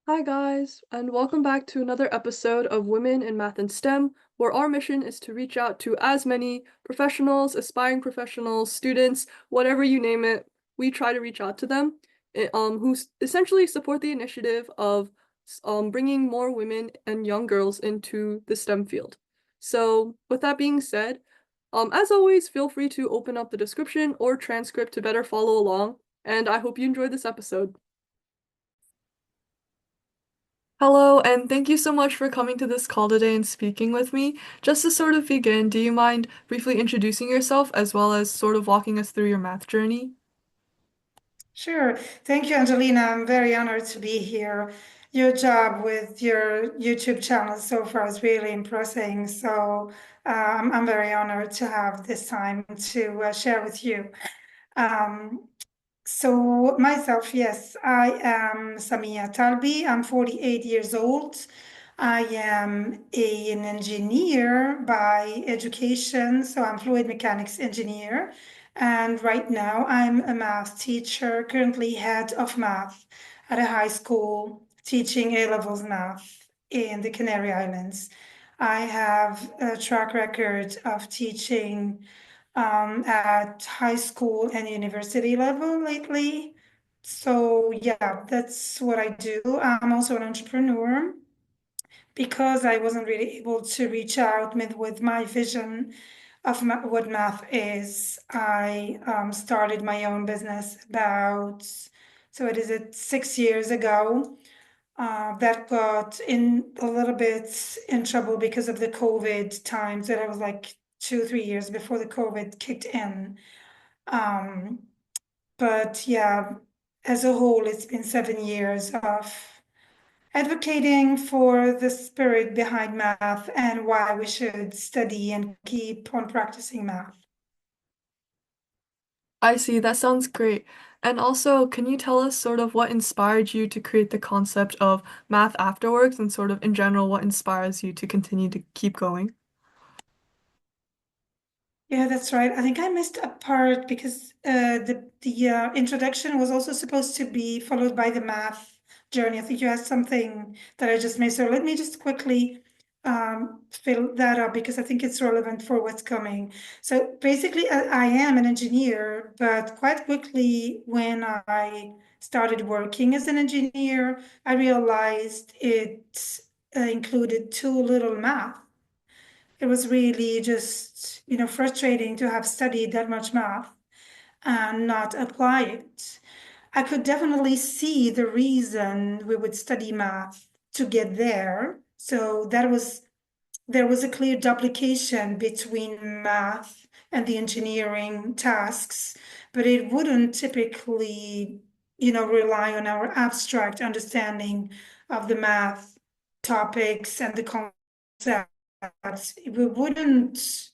Hi, guys, and welcome back to another episode of Women in Math and STEM, where our mission is to reach out to as many professionals, aspiring professionals, students, whatever you name it. We try to reach out to them, who essentially support the initiative of bringing more women and young girls into the STEM field. So, with that being said, as always, feel free to open up the description or transcript to better follow along, and I hope you enjoyed this episode. Hello, and thank you so much for coming to this call today and speaking with me. Just to sort of begin, do you mind briefly introducing yourself as well as sort of walking us through your math journey? Sure. Thank you, Angelina. I'm very honored to be here. Your job with your YouTube channel so far is really impressive. So I'm very honored to have this time to share with you. Um, so myself, yes, I am Samia Talbi. I'm 48 years old. I am an engineer by education, so I'm fluid mechanics engineer. And right now I'm a math teacher, currently head of math at a high school teaching A-levels math in the Canary Islands. I have a track record of teaching at high school and university level lately. So yeah, that's what I do. I'm also an entrepreneur because I wasn't really able to reach out with my vision of what math is. I started my own business about, so it is it 6 years ago. That got in a little bit in trouble because of the COVID times. That I was like 2, 3 years before the COVID kicked in. Um, but yeah, as a whole, it's been 7 years of advocating for the spirit behind math and why we should study and keep on practicing math. I see, that sounds great. And also, can you tell us sort of what inspired you to create the concept of math afterwards and sort of in general what inspires you to continue to keep going? Yeah, that's right. I think I missed a part because the introduction was also supposed to be followed by the math journey. I think you asked something that I just missed. So let me just quickly fill that up because I think it's relevant for what's coming. So basically, I am an engineer, but quite quickly when I started working as an engineer, I realized it included too little math. It was really just, frustrating to have studied that much math and not apply it. I could definitely see the reason we would study math to get there. So there was a clear duplication between math and the engineering tasks, but it wouldn't typically, rely on our abstract understanding of the math topics and the concepts. We wouldn't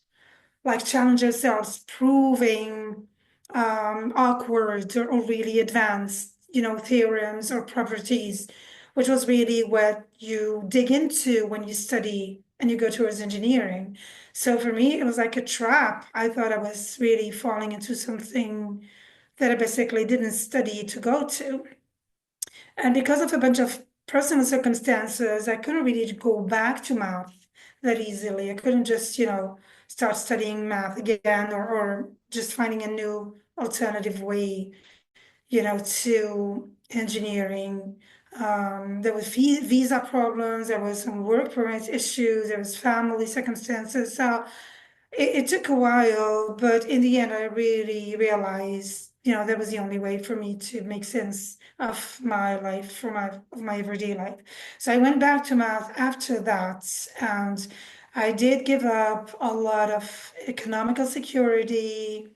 like challenge ourselves proving awkward or really advanced, theorems or properties, which was really what you dig into when you study and you go towards engineering. So for me, it was like a trap. I thought I was really falling into something that I basically didn't study to go to. And because of a bunch of personal circumstances, I couldn't really go back to math that easily. I couldn't just, start studying math again or just finding a new alternative way, to engineering. There was visa problems, there was some work permit issues, there was family circumstances. So it took a while, but in the end, I really realized, that was the only way for me to make sense of my life, of my everyday life. So I went back to math after that, and I did give up a lot of economical security,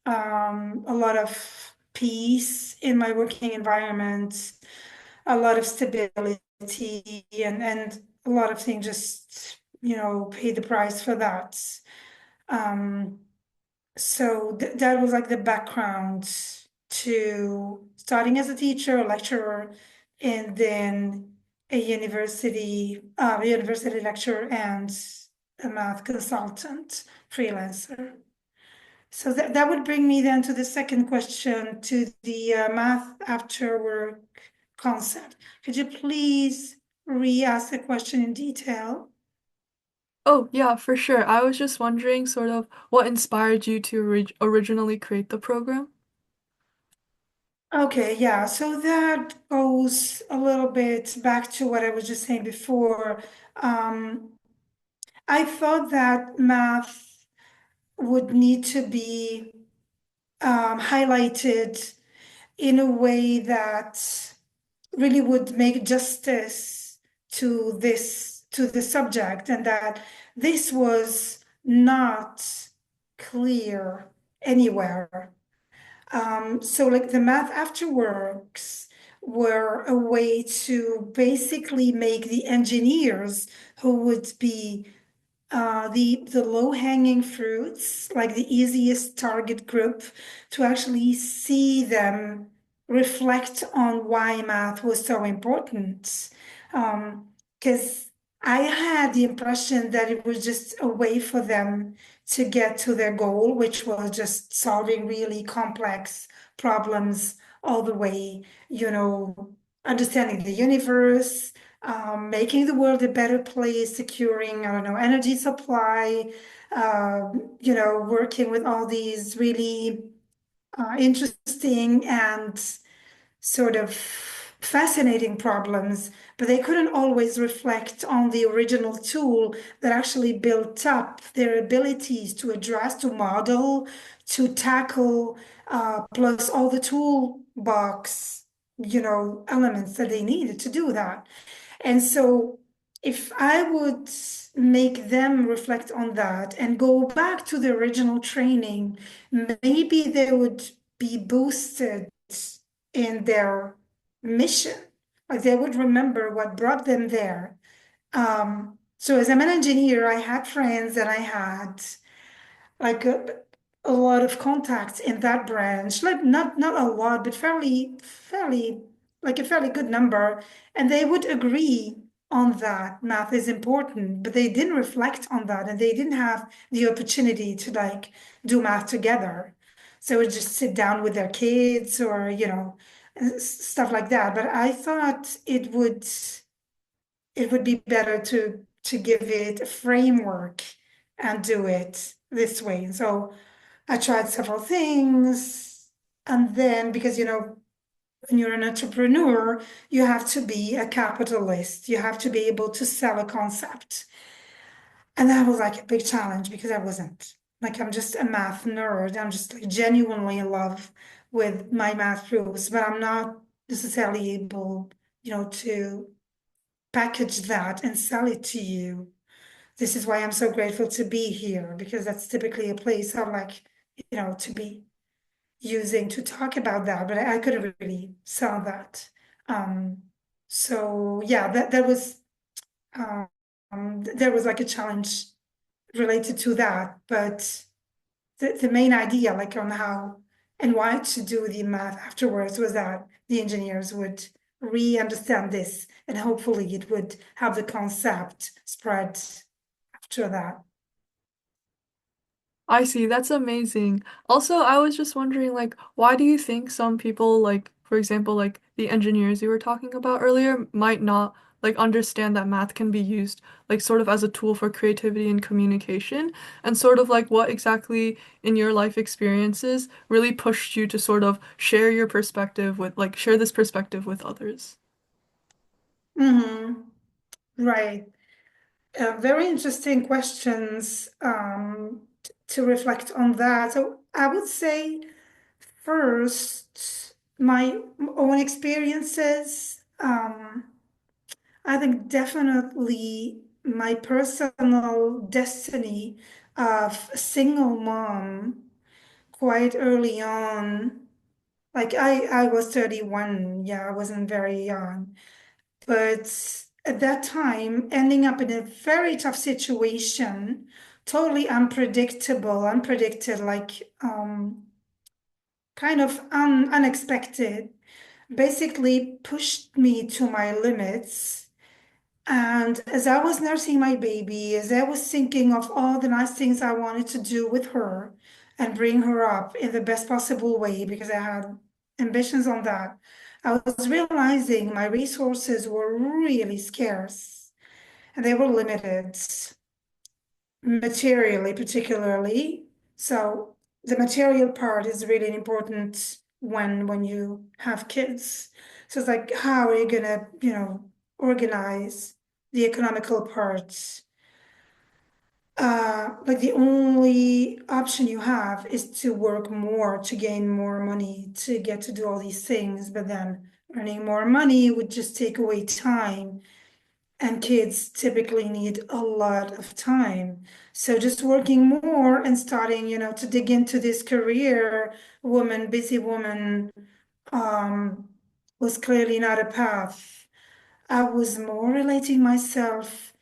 a lot of peace in my working environment, a lot of stability, and a lot of things just, paid the price for that. Um, so that was like the background to starting as a teacher, a lecturer, and then a university lecturer and a math consultant, freelancer. So that would bring me then to the second question, to the math after work concept. Could you please re-ask the question in detail? Oh, yeah, for sure. I was just wondering sort of what inspired you to originally create the program? Okay, yeah, so that goes a little bit back to what I was just saying before. Um, I thought that math would need to be highlighted in a way that really would make justice to the subject, and that this was not clear anywhere. So like the math after works were a way to basically make the engineers who would be the low-hanging fruits, like the easiest target group, to actually see them reflect on why math was so important. Because I had the impression that it was just a way for them to get to their goal, which was just solving really complex problems all the way, understanding the universe, making the world a better place, securing, I don't know, energy supply, working with all these really interesting and sort of fascinating problems, but they couldn't always reflect on the original tool that actually built up their abilities to address, to model, to tackle, plus all the toolbox, elements that they needed to do that. And so, if I would make them reflect on that and go back to the original training, maybe they would be boosted in their mission. Like they would remember what brought them there. So, as I'm an engineer, I had friends and I had like a lot of contacts in that branch, like not a lot, but fairly like a fairly good number, and they would agree on that math is important, but they didn't reflect on that, and they didn't have the opportunity to like do math together. So would just sit down with their kids or stuff like that. But I thought it would be better to give it a framework and do it this way. And so I tried several things. And then because when you're an entrepreneur, you have to be a capitalist. You have to be able to sell a concept. And that was like a big challenge because I wasn't. Like I'm just a math nerd. I'm just like genuinely in love with my math proofs, but I'm not necessarily able, to package that and sell it to you. This is why I'm so grateful to be here, because that's typically a place I like, to be using to talk about that, but I couldn't really sell that. Um, so yeah, that was there was like a challenge related to that, but the main idea, like on how and why to do the math afterwards, was that the engineers would re-understand this and hopefully it would have the concept spread after that. I see, that's amazing. Also, I was just wondering, like, why do you think some people, like, for example, like the engineers you were talking about earlier, might not like understand that math can be used like sort of as a tool for creativity and communication, and sort of like what exactly in your life experiences really pushed you to sort of share your perspective with like share this perspective with others? Hmm. Right. Very interesting questions to reflect on that. So I would say first, my own experiences. I think definitely my personal destiny of a single mom quite early on. Like I was 31, yeah, I wasn't very young. But at that time, ending up in a very tough situation, totally unpredictable, unpredicted, like kind of unexpected, basically pushed me to my limits. And as I was nursing my baby, as I was thinking of all the nice things I wanted to do with her and bring her up in the best possible way, because I had ambitions on that, I was realizing my resources were really scarce and they were limited materially, particularly. So the material part is really important when you have kids. So it's like, how are you gonna, organize the economical parts? Like the only option you have is to work more to gain more money to get to do all these things, but then earning more money would just take away time, and kids typically need a lot of time. So just working more and starting, to dig into this career, busy woman, um, was clearly not a path. I was more relating myself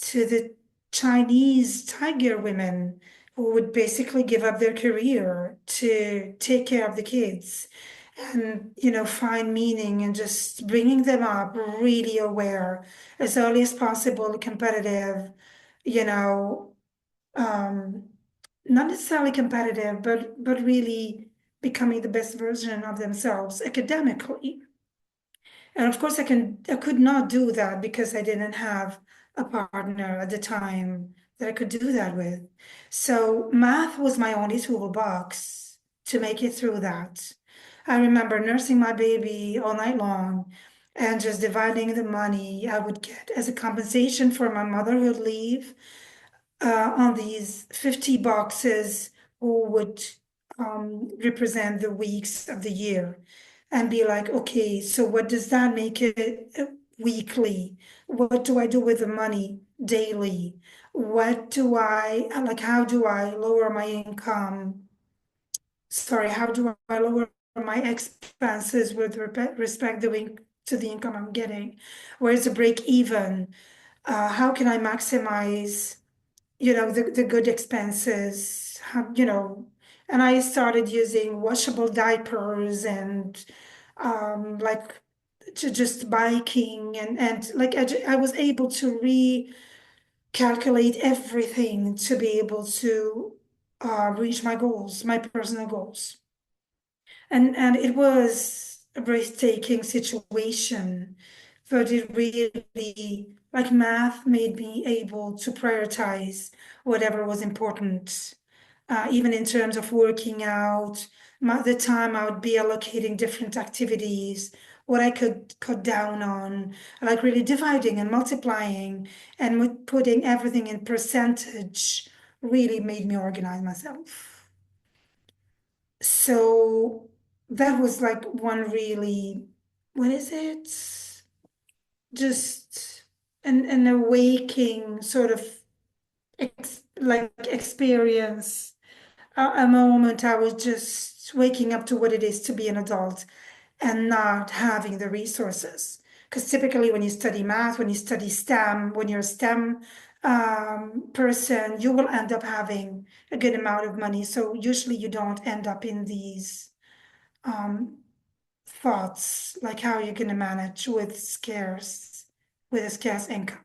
to the Chinese tiger women who would basically give up their career to take care of the kids and, find meaning and just bringing them up really aware as early as possible, competitive, you know, um, not necessarily competitive, but really becoming the best version of themselves academically. And of course, I could not do that because I didn't have a partner at the time that I could do that with. So math was my only toolbox to make it through that. I remember nursing my baby all night long and just dividing the money I would get as a compensation for my motherhood leave on these 50 boxes who would represent the weeks of the year and be like, okay, so what does that make it weekly? What do I do with the money daily? How do I lower my income? Sorry, how do I lower my expenses with respect to the income I'm getting? Where's the break even? How can I maximize the good expenses, and I started using washable diapers and like to just biking and like I was able to recalculate everything to be able to reach my goals, my personal goals. And it was a breathtaking situation, but it really, like math, made me able to prioritize whatever was important, even in terms of working out, the time I would be allocating different activities, what I could cut down on, like really dividing and multiplying and putting everything in percentage really made me organize myself. So that was like one really, what is it? Just an awaking sort of experience, a moment I was just waking up to what it is to be an adult and not having the resources. Because typically, when you study math, when you study STEM, when you're a STEM person, you will end up having a good amount of money. So usually, you don't end up in these um, thoughts like how you're going to manage with a scarce income.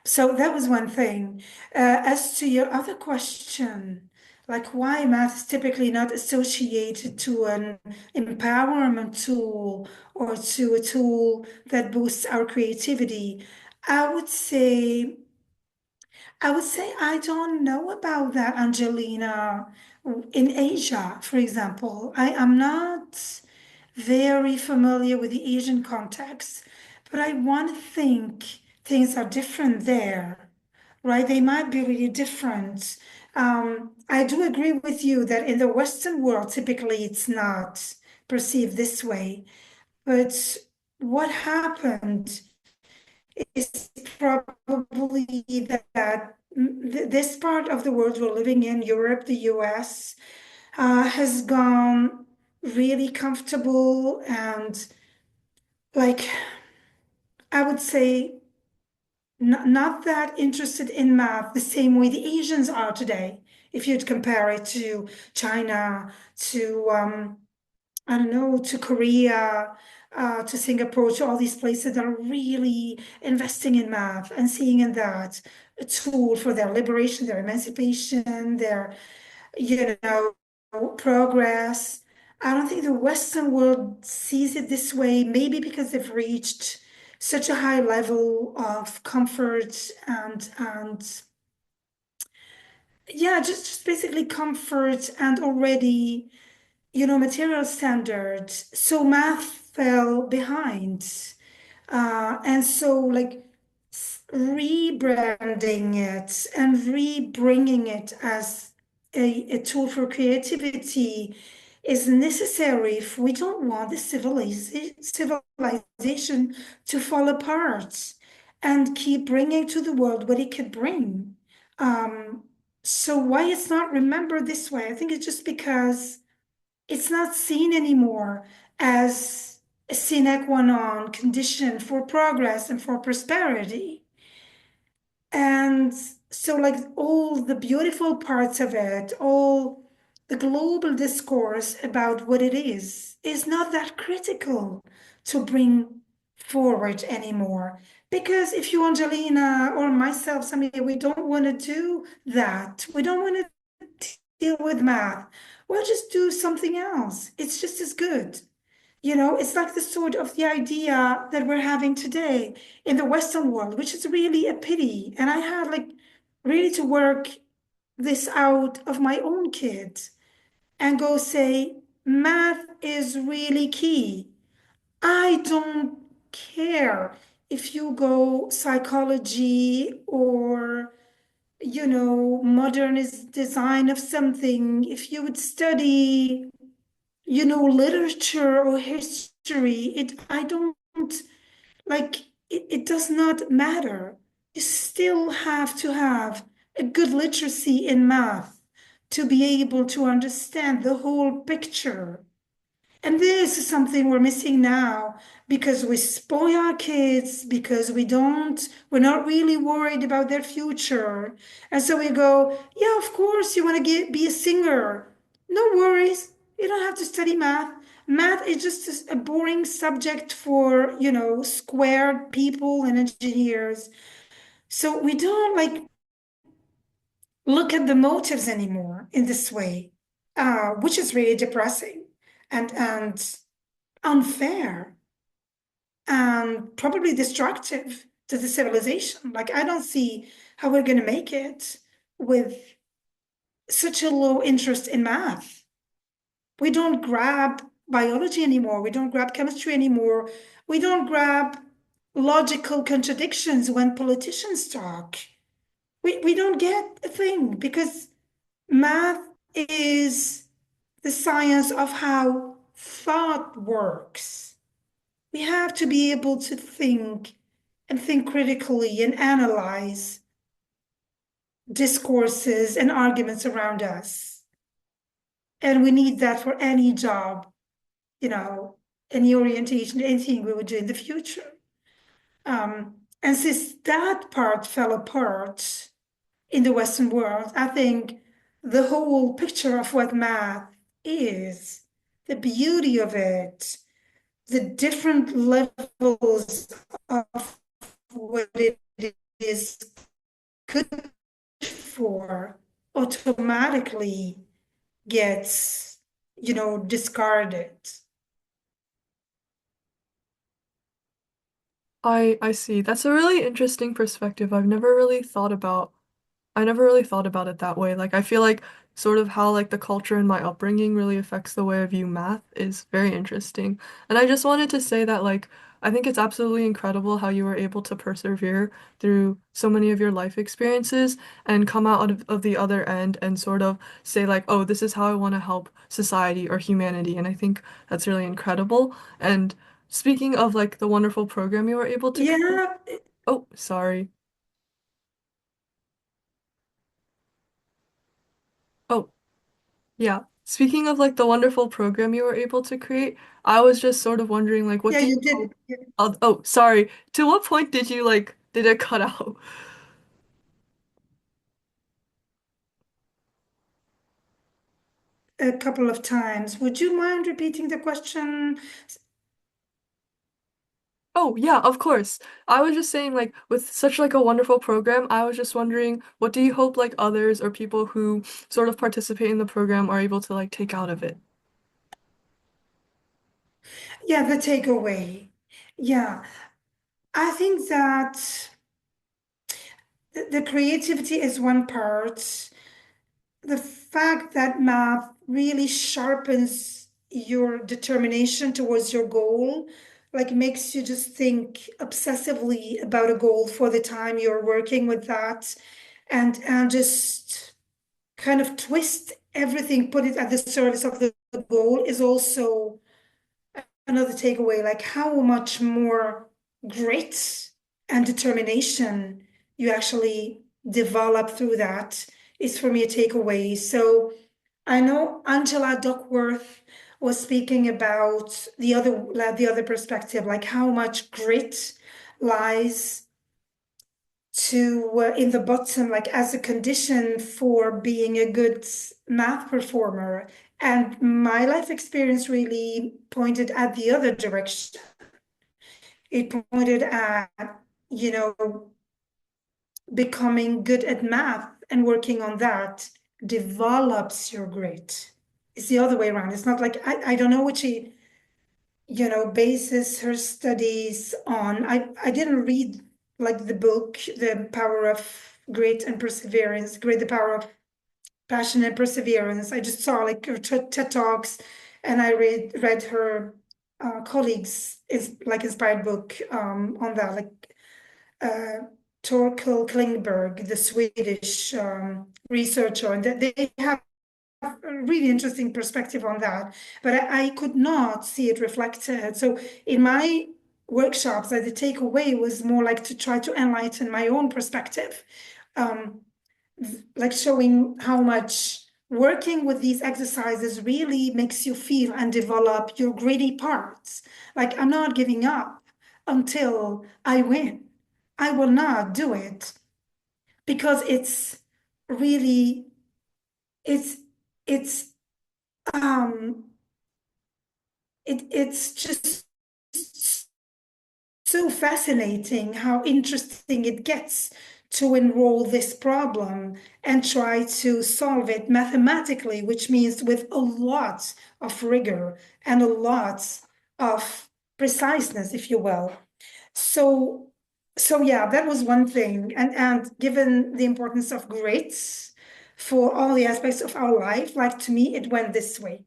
So that was one thing. As to your other question, like why math is typically not associated to an empowerment tool or to a tool that boosts our creativity, I would say, I don't know about that, Angelina. In Asia, for example, I am not very familiar with the Asian context, but I want to think things are different there, right? They might be really different. I do agree with you that in the Western world, typically it's not perceived this way. But what happened is probably that this part of the world we're living in, Europe, the US, has gone really comfortable and like I would say not that interested in math the same way the Asians are today. If you'd compare it to China, to I don't know, to Korea, to Singapore, to all these places that are really investing in math and seeing in that a tool for their liberation, their emancipation, their, you know, progress. I don't think the Western world sees it this way, maybe because they've reached such a high level of comfort and yeah, just basically comfort and already, material standards. So math fell behind. And so, like, rebranding it and re-bringing it as a tool for creativity is necessary if we don't want the civilization to fall apart and keep bringing to the world what it could bring. Um, so why it's not remembered this way? I think it's just because it's not seen anymore as a sine qua non condition for progress and for prosperity. And so, like, all the beautiful parts of it, all the global discourse about what it is not that critical to bring forward anymore. Because if you, Angelina, or myself, Samia, we don't want to do that. We don't want to deal with math. We'll just do something else. It's just as good. It's like the sort of the idea that we're having today in the Western world, which is really a pity. And I had like really to work this out of my own kids and go say, math is really key. I don't care if you go psychology or, modernist design of something, if you would study literature or history, I don't like it does not matter. You still have to have a good literacy in math to be able to understand the whole picture. And this is something we're missing now because we spoil our kids, because we're not really worried about their future. And so we go, yeah, of course, you want to be a singer. No worries. You don't have to study math. Math is just a boring subject for, squared people and engineers. So we don't like look at the motives anymore in this way, which is really depressing and unfair and probably destructive to the civilization. Like, I don't see how we're going to make it with such a low interest in math. We don't grab biology anymore. We don't grab chemistry anymore. We don't grab logical contradictions when politicians talk. We don't get a thing because math is the science of how thought works. We have to be able to think and think critically and analyze discourses and arguments around us. And we need that for any job, any orientation, anything we would do in the future. And since that part fell apart in the Western world, I think the whole picture of what math is, the beauty of it, the different levels of what it is good for automatically gets, discarded. I see. That's a really interesting perspective. I never really thought about it that way. Like I feel like sort of how like the culture and my upbringing really affects the way I view math is very interesting. And I just wanted to say that like I think it's absolutely incredible how you were able to persevere through so many of your life experiences and come out of the other end and sort of say like, oh, this is how I want to help society or humanity. And I think that's really incredible. And speaking of like the wonderful program you were able to create, Yeah, oh, sorry. Oh, yeah. Speaking of like the wonderful program you were able to create, I was just sort of wondering like what yeah, do you you did hope oh, sorry. To what point did you like did it cut out? a couple of times. Would you mind repeating the question? Oh, yeah, of course. I was just saying like with such like a wonderful program, I was just wondering what do you hope like others or people who sort of participate in the program are able to like take out of it? Yeah, the takeaway. Yeah, I think that the creativity is one part. The fact that math really sharpens your determination towards your goal, like makes you just think obsessively about a goal for the time you're working with that, and just kind of twist everything, put it at the service of the goal is also another takeaway, like how much more grit and determination you actually develop through that is for me a takeaway. So I know Angela Duckworth was speaking about the other perspective, like how much grit lies to in the bottom, like as a condition for being a good math performer. And my life experience really pointed at the other direction. It pointed at, you know, becoming good at math and working on that develops your grit. It's the other way around. It's not like I don't know what she, bases her studies on. I didn't read like the book, The Power of Grit and Perseverance, Grit, the Power of Passion and Perseverance. I just saw like her TED Talks, and I read her colleagues is like inspired book on that, like uh, Torkel Klingberg, the Swedish researcher, and they have a really interesting perspective on that. But I could not see it reflected. So in my workshops, the takeaway was more like to try to enlighten my own perspective, um, like showing how much working with these exercises really makes you feel and develop your gritty parts. Like I'm not giving up until I win. I will not do it because it's really it's it's um it's just so fascinating how interesting it gets to enroll this problem and try to solve it mathematically, which means with a lot of rigor and a lot of preciseness, if you will. So, so yeah, that was one thing. And given the importance of grades for all the aspects of our life, like to me, it went this way.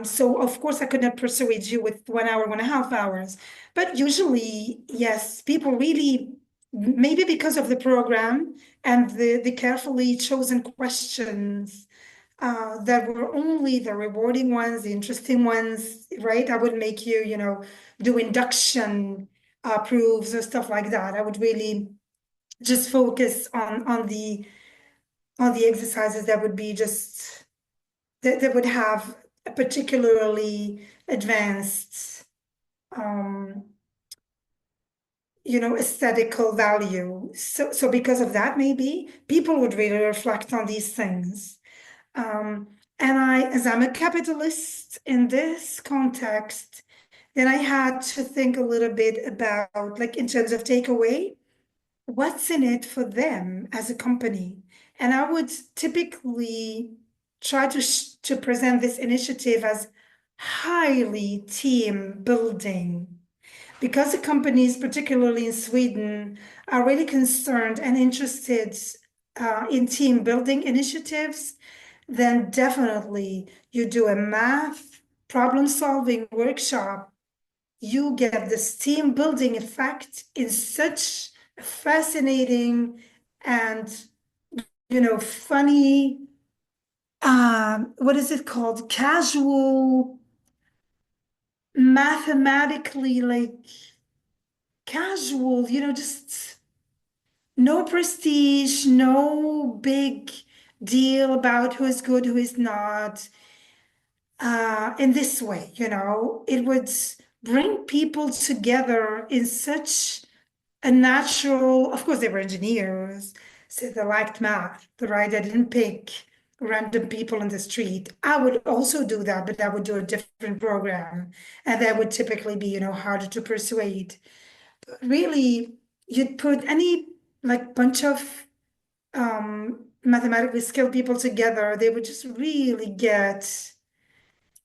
So of course I could not persuade you with 1 hour, 1.5 hours, but usually, yes, people really, maybe because of the program and the carefully chosen questions, that were only the rewarding ones, the interesting ones, right? I would make you, do induction proofs or stuff like that. I would really just focus on the exercises that would be just that would have a particularly advanced um, aesthetical value. So because of that, maybe people would really reflect on these things. And as I'm a capitalist in this context, then I had to think a little bit about, like, in terms of takeaway, what's in it for them as a company. And I would typically try to present this initiative as highly team building because the companies, particularly in Sweden, are really concerned and interested in team building initiatives. Then definitely you do a math problem solving workshop, you get this team building effect in such a fascinating and funny, what is it called, casual, mathematically, like casual, just no prestige, no big deal about who is good, who is not. In this way, it would bring people together in such a natural, of course, they were engineers, so they liked math, right? I didn't pick random people in the street. I would also do that, but I would do a different program. And that would typically be, harder to persuade. But really, you'd put any like bunch of mathematically skilled people together, they would just really get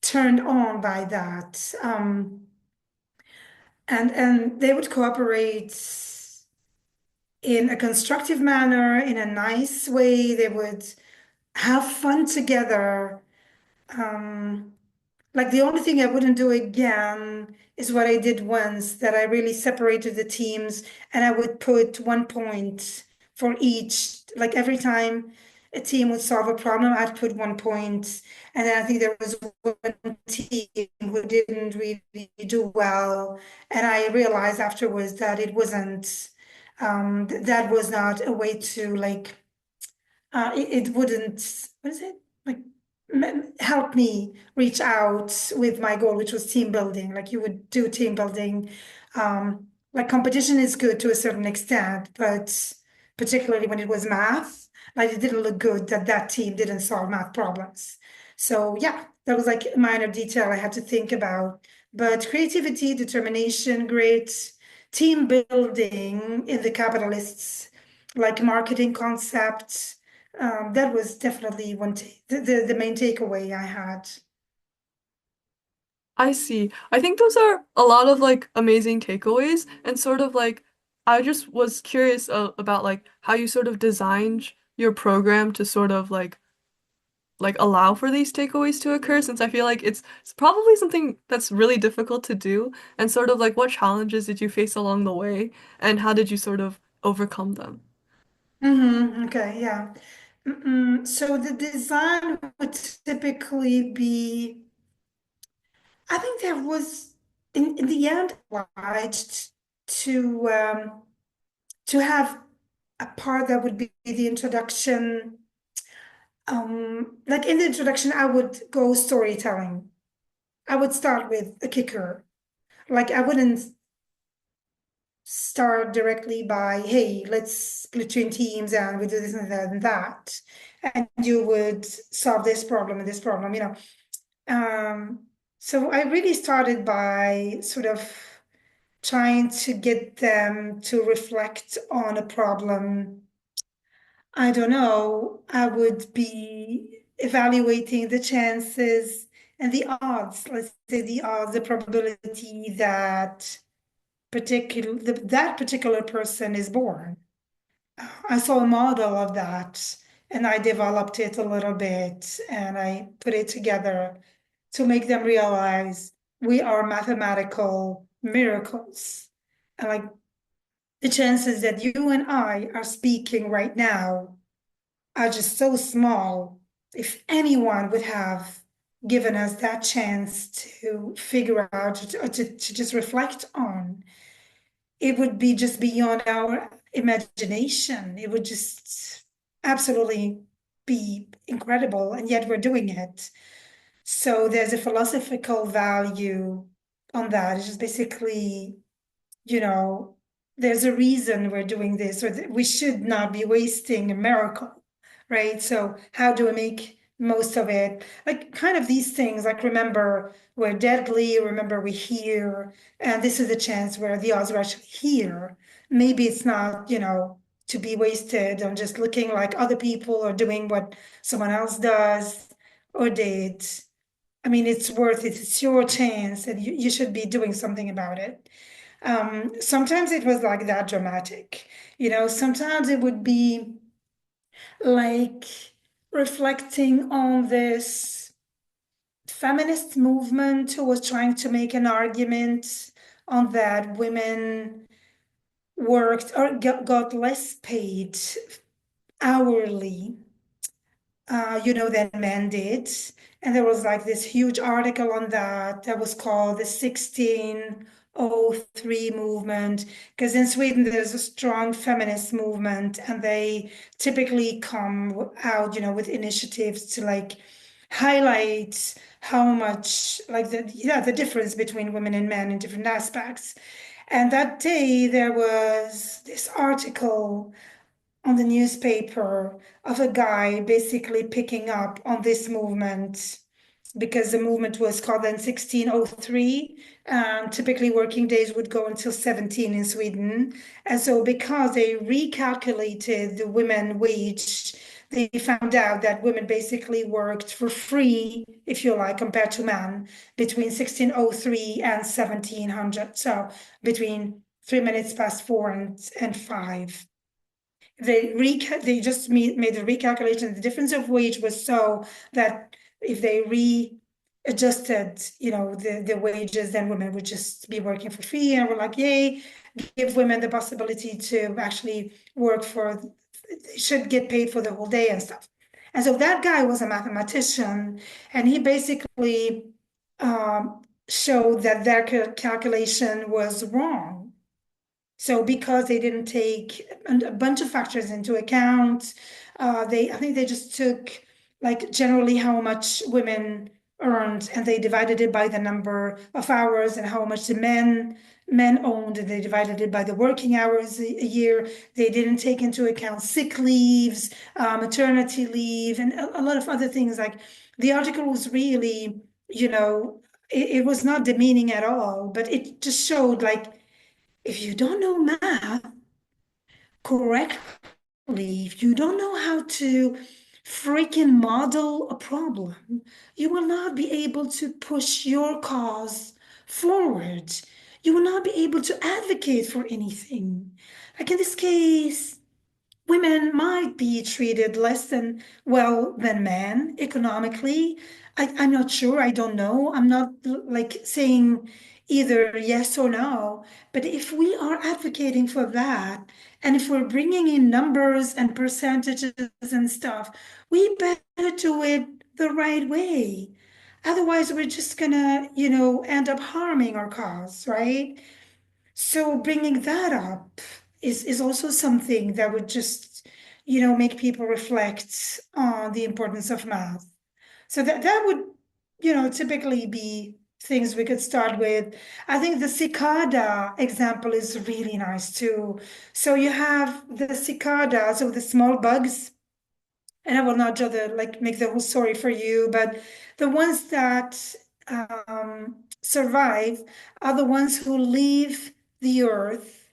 turned on by that. And they would cooperate in a constructive manner, in a nice way. They would have fun together. Um, like the only thing I wouldn't do again is what I did once, that I really separated the teams and I would put 1 point for each. Like every time a team would solve a problem, I'd put 1 point. And then I think there was one team who didn't really do well. And I realized afterwards that it wasn't, that was not a way to like it wouldn't, what is it? Like help me reach out with my goal, which was team building. Like you would do team building. Like competition is good to a certain extent, but particularly when it was math, like it didn't look good that that team didn't solve math problems. So yeah, that was like a minor detail I had to think about. But creativity, determination, great team building in the capitalists, like marketing concepts, that was definitely the main takeaway I had. I see. I think those are a lot of like amazing takeaways and sort of like I just was curious about like how you sort of designed your program to sort of like allow for these takeaways to occur since I feel like it's probably something that's really difficult to do and sort of like what challenges did you face along the way and how did you sort of overcome them? Okay, yeah. So the design would typically be, I think there was in the end obliged to have a part that would be the introduction. Like in the introduction, I would go storytelling. I would start with a kicker. Like I wouldn't start directly by, hey, let's split you in teams and we do this and that and that. And you would solve this problem and this problem, you know. Um, so I really started by sort of trying to get them to reflect on a problem. I don't know, I would be evaluating the chances and the odds, let's say the odds, the probability that that particular person is born. I saw a model of that and I developed it a little bit and I put it together to make them realize we are mathematical miracles. And like the chances that you and I are speaking right now are just so small. If anyone would have given us that chance to figure out or to just reflect on, it would be just beyond our imagination. It would just absolutely be incredible, and yet we're doing it. So there's a philosophical value on that. It's just basically, you know, there's a reason we're doing this, or that we should not be wasting a miracle, right? So how do we make most of it? Like kind of these things, like remember we're deadly, remember we're here, and this is a chance where the odds are actually here. Maybe it's not, you know, to be wasted on just looking like other people or doing what someone else does or did. I mean, it's worth it. It's your chance, and you should be doing something about it. Sometimes it was like that dramatic, you know, sometimes it would be like reflecting on this feminist movement who was trying to make an argument on that women worked or got less paid hourly, you know, than men did. And there was like this huge article on that that was called the 1603 movement. Because in Sweden, there's a strong feminist movement, and they typically come out, you know, with initiatives to like highlight how much, like the difference between women and men in different aspects. And that day, there was this article on the newspaper of a guy basically picking up on this movement because the movement was called in 1603. Typically, working days would go until 17 in Sweden. And so, because they recalculated the women wage, they found out that women basically worked for free, if you like, compared to men between 1603 and 1700. So between 3 minutes past four and five. They just made a recalculation. The difference of wage was so that if they readjusted, the wages, then women would just be working for free. And we're like, yay, give women the possibility to actually work for, they should get paid for the whole day and stuff. And so that guy was a mathematician, and he basically showed that their calculation was wrong. So because they didn't take a bunch of factors into account, I think they just took like generally how much women earned, and they divided it by the number of hours, and how much the men owned, and they divided it by the working hours a year. They didn't take into account sick leaves, maternity leave, and a lot of other things. Like the article was really, it was not demeaning at all, but it just showed like if you don't know math correctly, if you don't know how to freaking model a problem, you will not be able to push your cause forward. You will not be able to advocate for anything. Like in this case, women might be treated less than well than men economically. I'm not sure. I don't know. I'm not like saying either yes or no. But if we are advocating for that, and if we're bringing in numbers and percentages and stuff, we better do it the right way. Otherwise, we're just gonna, end up harming our cause, right? So bringing that up is also something that would just, make people reflect on the importance of math. So that would, typically be things we could start with. I think the cicada example is really nice too. So you have the cicadas, so the small bugs, and I will not like make the whole story for you, but the ones that survive are the ones who leave the earth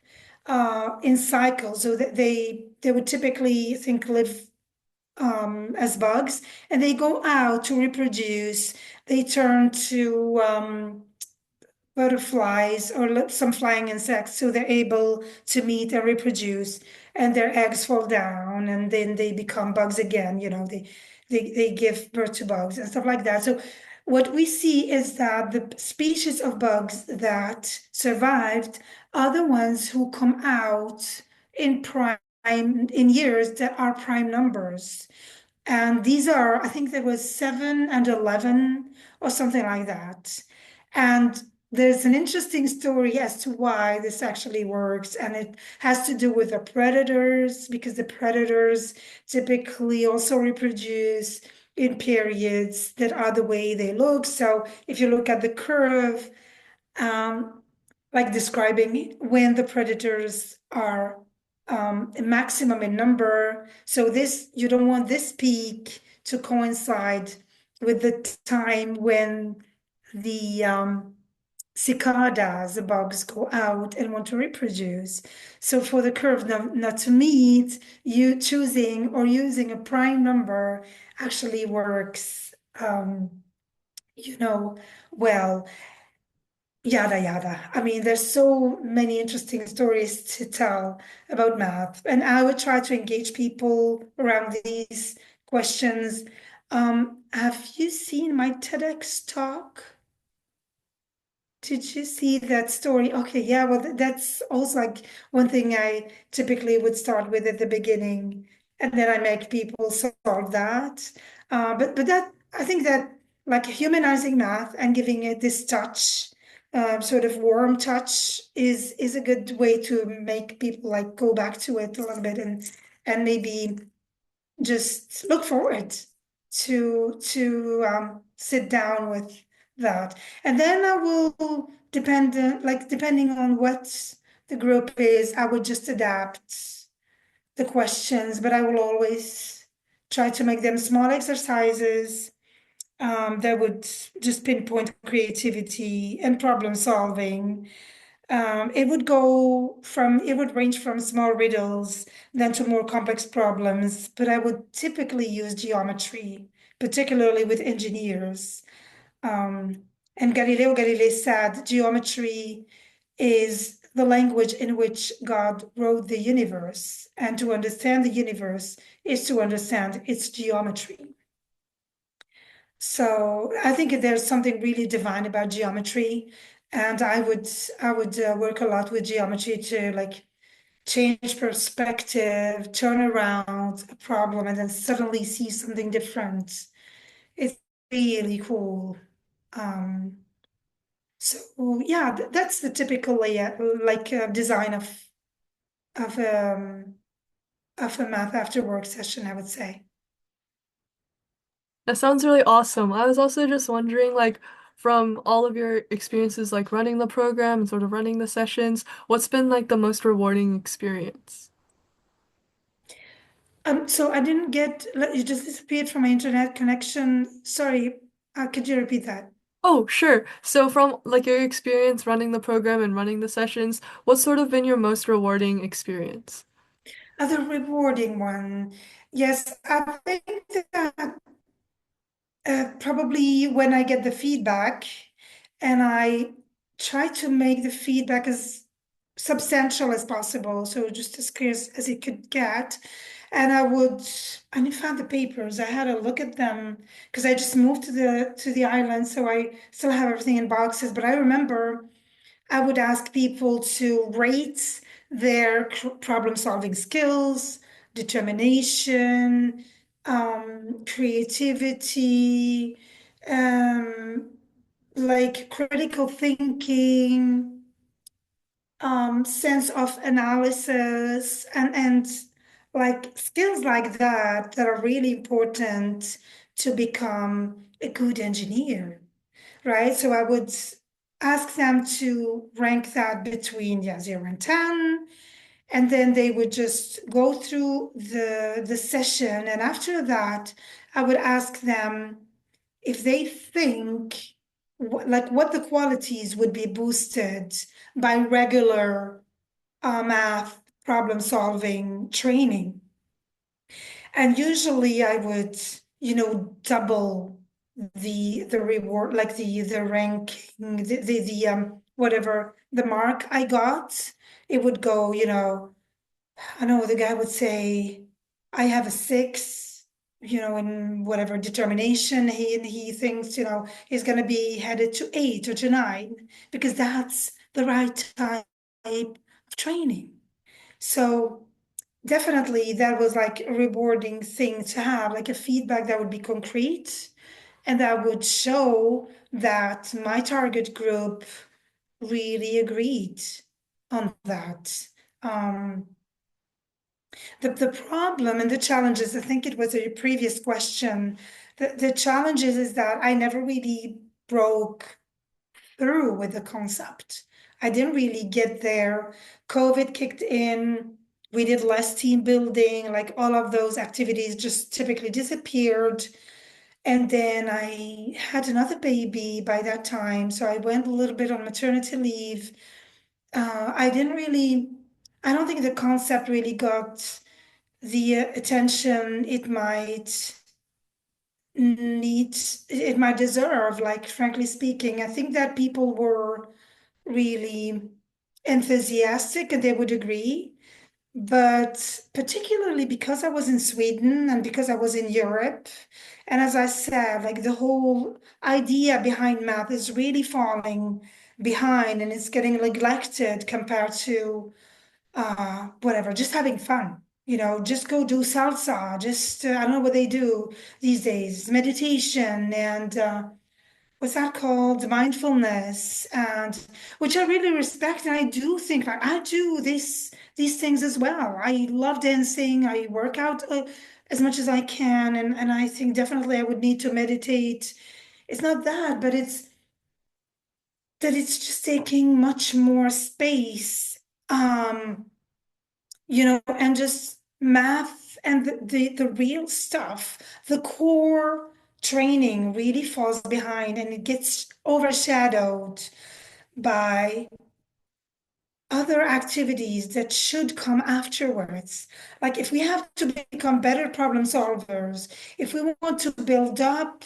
in cycles. So that they would typically think live as bugs, and they go out to reproduce. They turn to butterflies or some flying insects, so they're able to meet and reproduce, and their eggs fall down, and then they become bugs again. They give birth to bugs and stuff like that. So what we see is that the species of bugs that survived are the ones who come out in prime in years that are prime numbers. And these are, I think there was 7 and 11 or something like that. And there's an interesting story as to why this actually works. And it has to do with the predators, because the predators typically also reproduce in periods that are the way they look. So if you look at the curve, um, like describing when the predators are maximum in number. So this, you don't want this peak to coincide with the time when the cicadas, the bugs, go out and want to reproduce. So for the curve not to meet, you choosing or using a prime number actually works, well. Yada yada. I mean, there's so many interesting stories to tell about math, and I would try to engage people around these questions. Have you seen my TEDx talk? Did you see that story? Okay, yeah, well, that's also like one thing I typically would start with at the beginning, and then I make people solve that. But that, I think that like humanizing math and giving it this touch, sort of warm touch, is a good way to make people like go back to it a little bit, and maybe just look forward to sit down with that. And then I will depending on what the group is, I would just adapt the questions, but I will always try to make them small exercises that would just pinpoint creativity and problem solving. It would range from small riddles then to more complex problems, but I would typically use geometry, particularly with engineers. Um, and Galileo Galilei said geometry is the language in which God wrote the universe, and to understand the universe is to understand its geometry. So I think there's something really divine about geometry, and I would work a lot with geometry to like change perspective, turn around a problem, and then suddenly see something different. It's really cool. Um, so yeah, that's the typical design of um of a math after work session, I would say. That sounds really awesome. I was also just wondering, like, from all of your experiences, like running the program and sort of running the sessions, what's been like the most rewarding experience? So I didn't get, you just disappeared from my internet connection. Sorry, could you repeat that? Oh, sure. So from like your experience running the program and running the sessions, what's sort of been your most rewarding experience? Other rewarding one. Yes, I think that probably when I get the feedback and I try to make the feedback as substantial as possible, so just as clear as it could get. And I found the papers. I had a look at them because I just moved to the island, so I still have everything in boxes. But I remember I would ask people to rate their problem solving skills, determination, creativity, um, like critical thinking, sense of analysis, and like skills like that are really important to become a good engineer, right? So I would ask them to rank that between, yeah, 0 and 10, and then they would just go through the session. And after that, I would ask them if they think like what the qualities would be boosted by regular math problem solving training. And usually I would, double the reward, like the ranking, the whatever the mark I got. It would go, I know the guy would say, I have a 6, in whatever determination he thinks, he's gonna be headed to 8 or to 9, because that's the right type of training. So definitely that was like a rewarding thing to have, like a feedback that would be concrete and that would show that my target group really agreed on that. Um, the problem and the challenges, I think it was a previous question. The challenges is that I never really broke through with the concept. I didn't really get there. COVID kicked in. We did less team building, like all of those activities just typically disappeared. And then I had another baby by that time. So I went a little bit on maternity leave. I didn't really, I don't think the concept really got the attention it might deserve, like frankly speaking. I think that people were really enthusiastic and they would agree. But particularly because I was in Sweden and because I was in Europe, and as I said, like the whole idea behind math is really falling behind and it's getting neglected compared to whatever, just having fun. Just go do salsa. Just I don't know what they do these days, meditation and what's that called? Mindfulness, and which I really respect. And I do think like I do these things as well. I love dancing. I work out as much as I can, and I think definitely I would need to meditate. It's not that, but it's that it's just taking much more space. And just math and the real stuff, the core training really falls behind and it gets overshadowed by other activities that should come afterwards. Like if we have to become better problem solvers, if we want to build up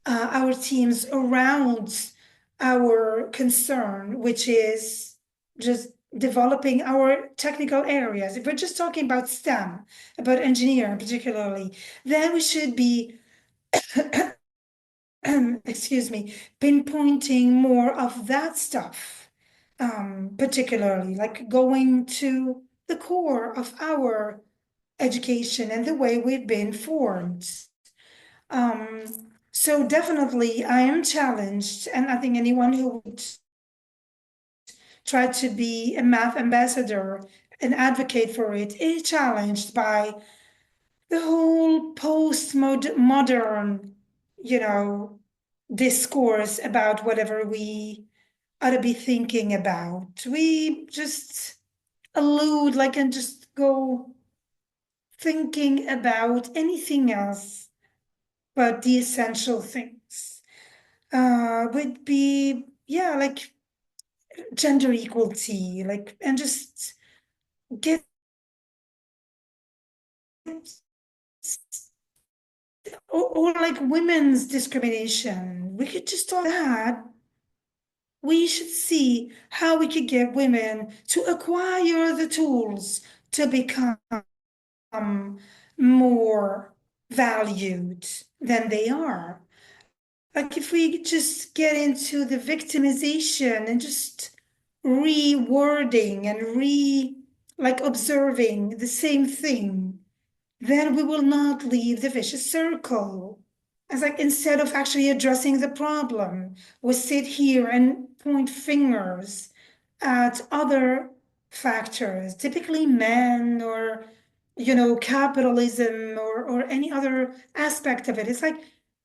our teams around our concern, which is just developing our technical areas. If we're just talking about STEM, about engineering particularly, then we should be, excuse me, pinpointing more of that stuff, particularly like going to the core of our education and the way we've been formed. Um, so definitely I am challenged, and I think anyone who would try to be a math ambassador and advocate for it is challenged by the whole post-modern, you know, discourse about whatever we ought to be thinking about. We just allude like and just go thinking about anything else but the essential things. Would be, yeah, like gender equality, like, and just get, or like women's discrimination. We could just talk that. We should see how we could get women to acquire the tools to become more valued than they are. Like if we just get into the victimization and just rewording and like observing the same thing, then we will not leave the vicious circle. It's like instead of actually addressing the problem, we sit here and point fingers at other factors, typically men or, capitalism or any other aspect of it. It's like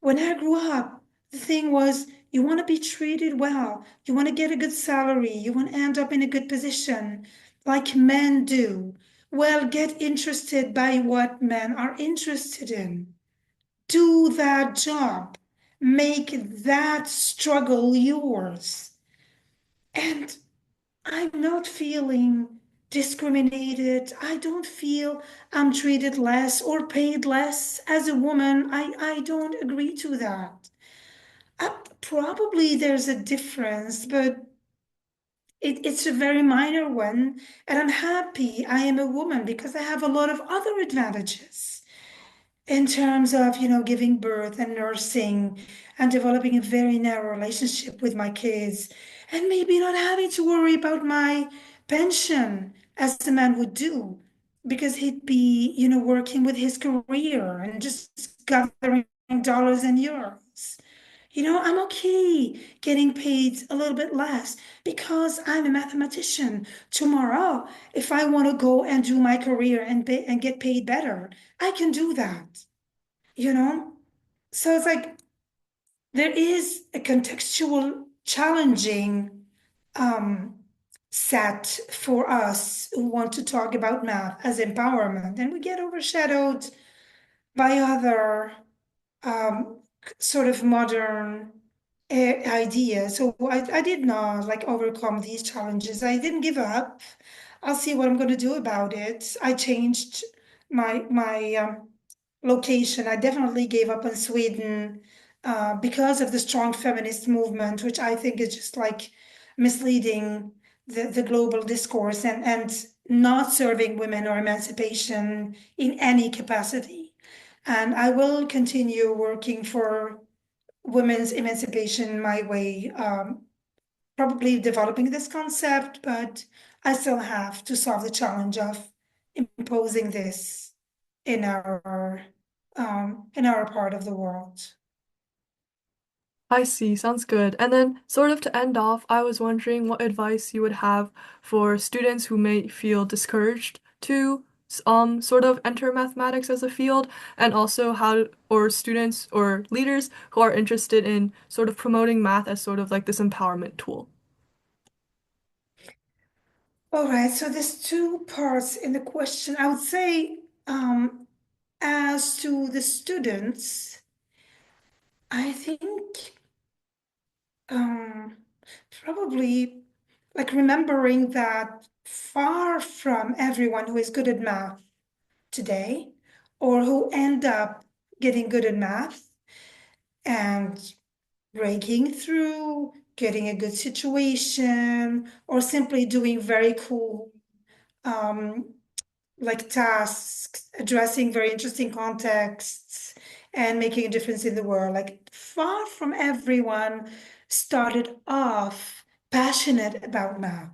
when I grew up, the thing was you want to be treated well, you want to get a good salary, you want to end up in a good position like men do. Well, get interested by what men are interested in. Do that job. Make that struggle yours. And I'm not feeling discriminated. I don't feel I'm treated less or paid less as a woman. I don't agree to that. Probably there's a difference, but it's a very minor one. And I'm happy I am a woman because I have a lot of other advantages in terms of, giving birth and nursing and developing a very narrow relationship with my kids and maybe not having to worry about my pension as a man would do because he'd be, working with his career and just gathering dollars and euros. I'm okay getting paid a little bit less because I'm a mathematician. Tomorrow, if I want to go and do my career and get paid better, I can do that, you know? So it's like there is a contextual challenging um, set for us who want to talk about math as empowerment, and we get overshadowed by other um, sort of modern idea. So I did not like overcome these challenges. I didn't give up. I'll see what I'm going to do about it. I changed my location. I definitely gave up on Sweden because of the strong feminist movement, which I think is just like misleading the global discourse and not serving women or emancipation in any capacity. And I will continue working for women's emancipation my way, probably developing this concept, but I still have to solve the challenge of imposing this in our part of the world. I see, sounds good. And then, sort of to end off, I was wondering what advice you would have for students who may feel discouraged to sort of enter mathematics as a field, and also how, or students or leaders who are interested in sort of promoting math as sort of like this empowerment tool. All right, so there's two parts in the question. I would say, as to the students, I think um, probably. like remembering that far from everyone who is good at math today or who end up getting good at math and breaking through, getting a good situation, or simply doing very cool um, like tasks, addressing very interesting contexts, and making a difference in the world. Like far from everyone started off passionate about math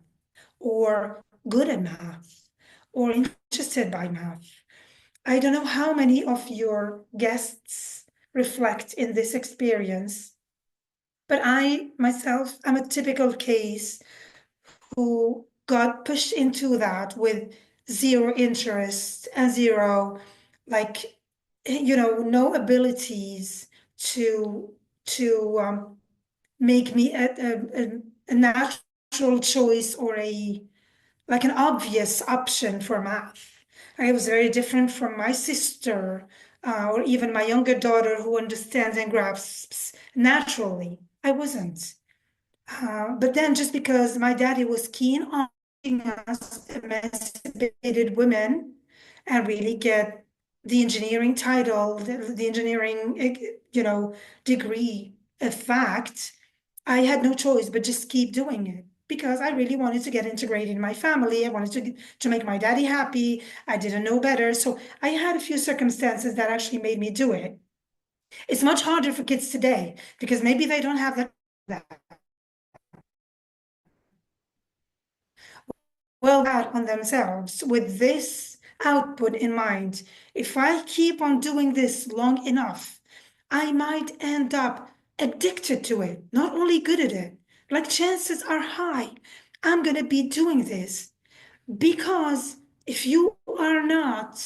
or good at math or interested by math. I don't know how many of your guests reflect in this experience, but I myself, I'm a typical case who got pushed into that with zero interest and zero, like, no abilities to make me a natural choice or a like an obvious option for math. I was very different from my sister or even my younger daughter who understands and grasps naturally. I wasn't. But then just because my daddy was keen on making us emancipated women and really get the engineering title, the engineering, degree a fact, I had no choice but just keep doing it because I really wanted to get integrated in my family. I wanted to make my daddy happy. I didn't know better. So I had a few circumstances that actually made me do it. It's much harder for kids today because maybe they don't have that well out on themselves with this output in mind. If I keep on doing this long enough, I might end up addicted to it, not only good at it. Like chances are high, I'm going to be doing this because if you are not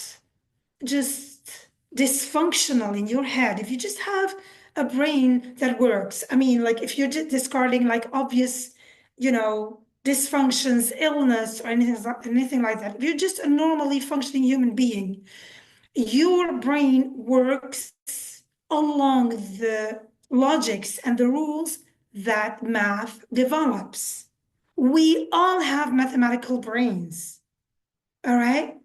just dysfunctional in your head, if you just have a brain that works, I mean, like if you're discarding like obvious, dysfunctions, illness, or anything like that, if you're just a normally functioning human being, your brain works along the logics and the rules that math develops. We all have mathematical brains, all right?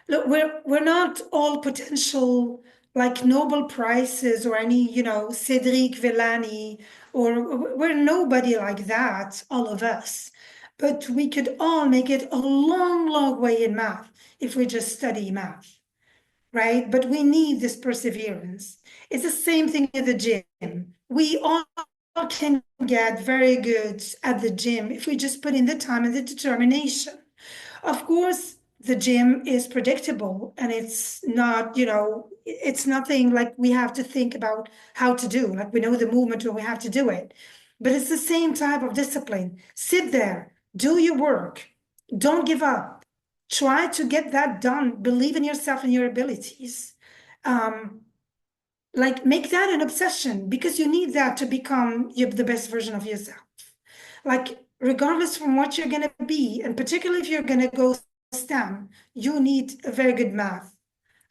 Look, we're not all potential like Nobel Prizes or any, Cedric Villani, or we're nobody like that, all of us. But we could all make it a long, long way in math if we just study math, right? But we need this perseverance. It's the same thing at the gym. We all can get very good at the gym if we just put in the time and the determination. Of course, the gym is predictable and it's not, it's nothing like we have to think about how to do. Like we know the movement when we have to do it. But it's the same type of discipline. Sit there, do your work, don't give up. Try to get that done. Believe in yourself and your abilities. Um, like make that an obsession because you need that to become the best version of yourself. Like regardless from what you're going to be, and particularly if you're going to go STEM, you need a very good math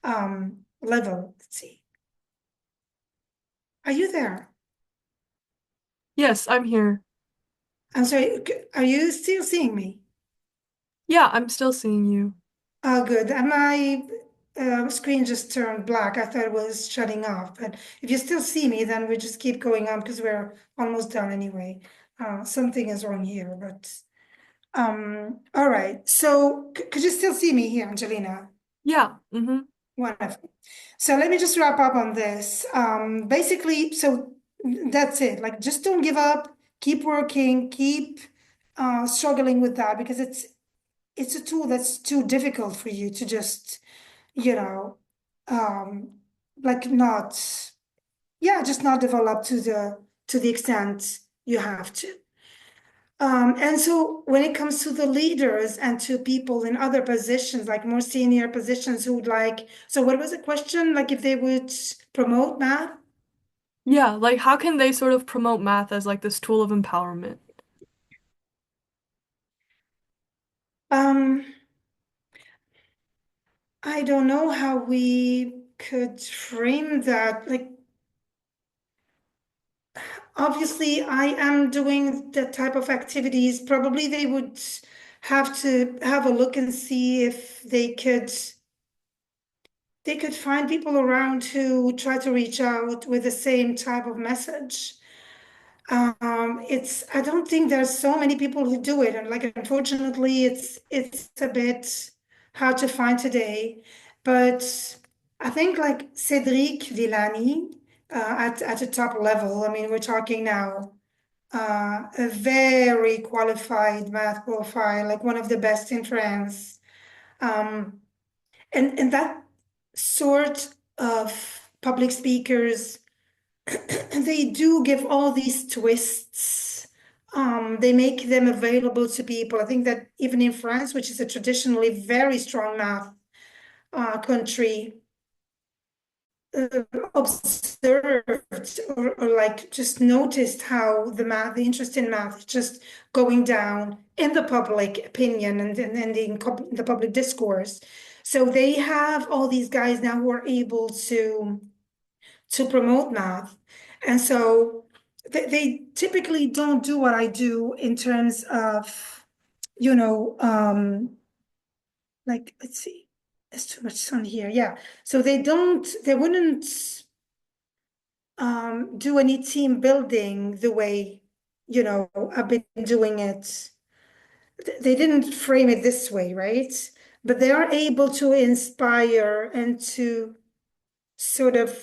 level. Let's see. Are you there? Yes, I'm here. I'm sorry. Are you still seeing me? Yeah, I'm still seeing you. Oh, good. And my screen just turned black. I thought it was shutting off. But if you still see me, then we just keep going on because we're almost done anyway. Something is wrong here, but all right. So could you still see me here, Angelina? Yeah. Mm-hmm. Wonderful. So let me just wrap up on this. Basically, so that's it. Like, just don't give up. Keep working. Keep struggling with that because it's a tool that's too difficult for you to just, you know, um, like not, yeah, just not develop to the extent you have to. And so when it comes to the leaders and to people in other positions, like more senior positions who would like, so what was the question? Like if they would promote math? Yeah, like how can they sort of promote math as like this tool of empowerment? Um, I don't know how we could frame that. Like, obviously I am doing that type of activities. Probably they would have to have a look and see if they could find people around who try to reach out with the same type of message. I don't think there's so many people who do it, and like unfortunately, it's a bit hard to find today. But I think like Cédric Villani at the top level. I mean, we're talking now a very qualified math profile, like one of the best in France. Um, and that sort of public speakers, they do give all these twists. They make them available to people. I think that even in France, which is a traditionally very strong math country, uh, observed or like just noticed how the interest in math is just going down in the public opinion and the public discourse. So they have all these guys now who are able to promote math. And so they typically don't do what I do in terms of, you know, like, let's see, there's too much sun here. Yeah. So they wouldn't do any team building the way, I've been doing it. They didn't frame it this way, right? But they are able to inspire and to sort of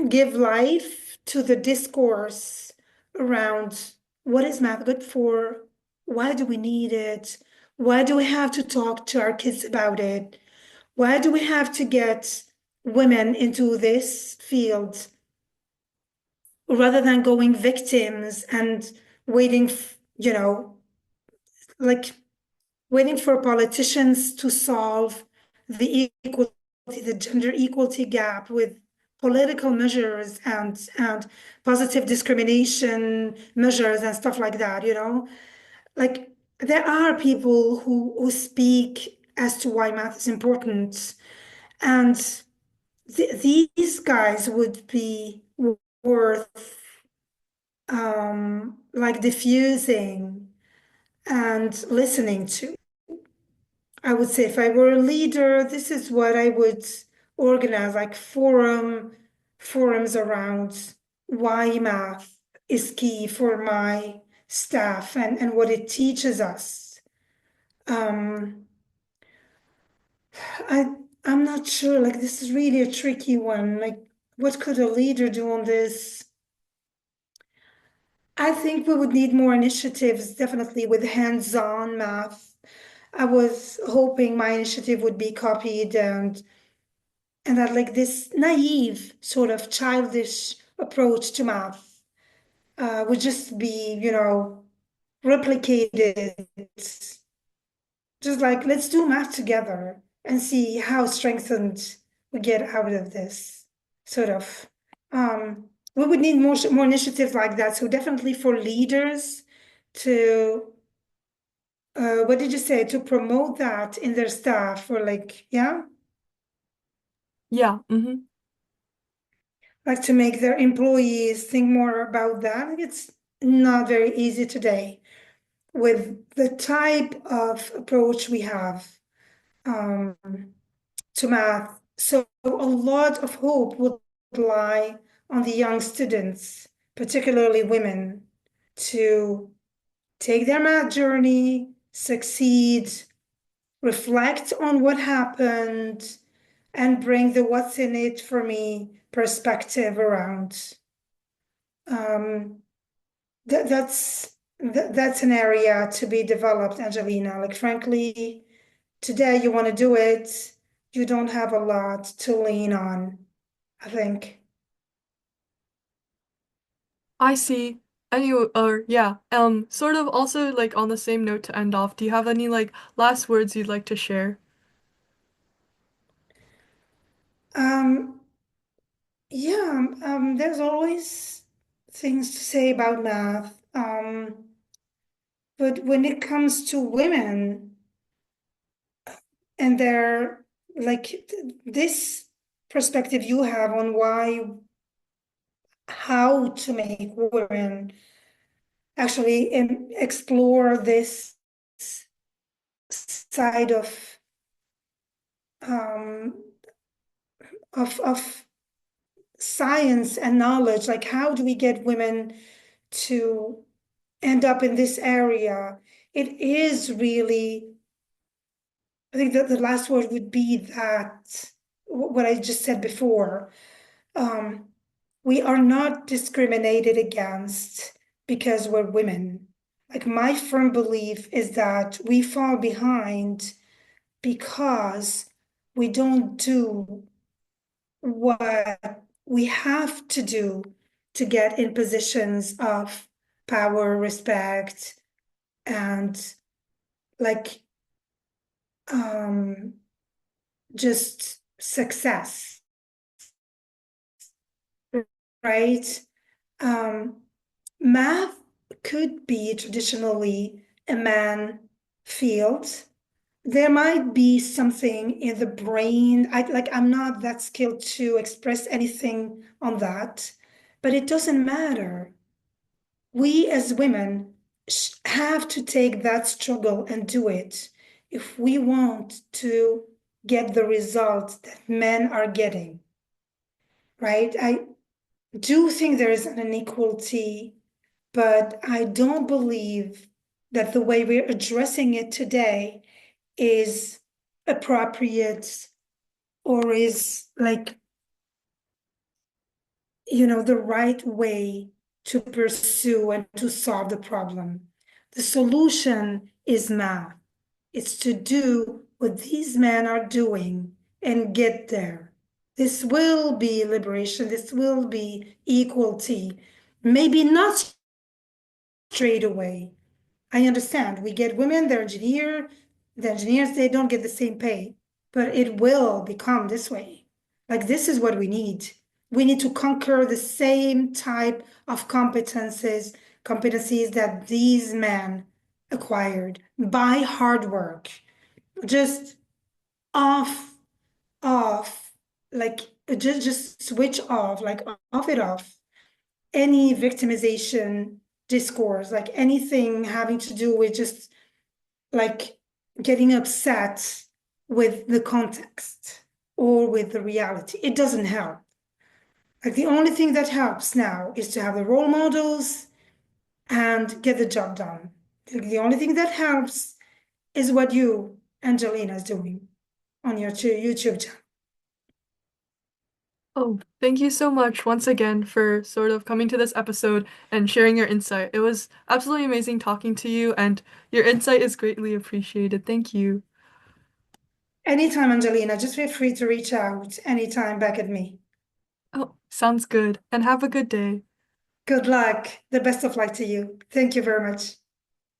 give life to the discourse around what is math good for? Why do we need it? Why do we have to talk to our kids about it? Why do we have to get women into this field rather than going victims and waiting, like waiting for politicians to solve the equality, the gender equality gap with political measures and positive discrimination measures and stuff like that, Like there are people who speak as to why math is important. And these guys would be worth like diffusing and listening to. I would say if I were a leader, this is what I would organize, like forums around why math is key for my staff and what it teaches us. Um, I I'm not sure, like this is really a tricky one. Like, what could a leader do on this? I think we would need more initiatives, definitely with hands-on math. I was hoping my initiative would be copied and that like this naive sort of childish approach to math would just be, replicated. Just like let's do math together and see how strengthened we get out of this sort of. We would need more initiatives like that. So definitely for leaders to what did you say, to promote that in their staff or like, yeah, Yeah. Mm-hmm. like to make their employees think more about that. Like, it's not very easy today with the type of approach we have um, to math. So a lot of hope would lie on the young students, particularly women, to take their math journey, succeed, reflect on what happened, and bring the what's in it for me perspective around. Um, that's an area to be developed, Angelina. Like frankly, today you want to do it, you don't have a lot to lean on, I think. I see. Any or yeah. Sort of also like on the same note to end off, do you have any like last words you'd like to share? Um, yeah, there's always things to say about math. But when it comes to women and their like this perspective you have on why how to make women actually explore this side um, of science and knowledge. Like, how do we get women to end up in this area? It is really, I think that the last word would be that what I just said before. Um, we are not discriminated against because we're women. Like, my firm belief is that we fall behind because we don't do what we have to do to get in positions of power, respect, and like um just success, right? Um, Math could be traditionally a man field. There might be something in the brain. I'm not that skilled to express anything on that, but it doesn't matter. We as women have to take that struggle and do it if we want to get the results that men are getting, right? I do think there is an inequality, but I don't believe that the way we're addressing it today is appropriate or is like, the right way to pursue and to solve the problem. The solution is math. It's to do what these men are doing and get there. This will be liberation. This will be equality. Maybe not straight away. I understand. We get women, the engineers, they don't get the same pay, but it will become this way. Like, this is what we need. We need to conquer the same type of competencies that these men acquired by hard work. Just off, off, like just switch off, like off it off any victimization discourse, like anything having to do with just like getting upset with the context or with the reality. It doesn't help. Like, the only thing that helps now is to have the role models and get the job done. The only thing that helps is what you, Angelina, is doing on your YouTube channel. Oh, thank you so much once again for sort of coming to this episode and sharing your insight. It was absolutely amazing talking to you, and your insight is greatly appreciated. Thank you. Anytime, Angelina, just feel free to reach out anytime back at me. Oh, sounds good. And have a good day. Good luck. The best of luck to you. Thank you very much.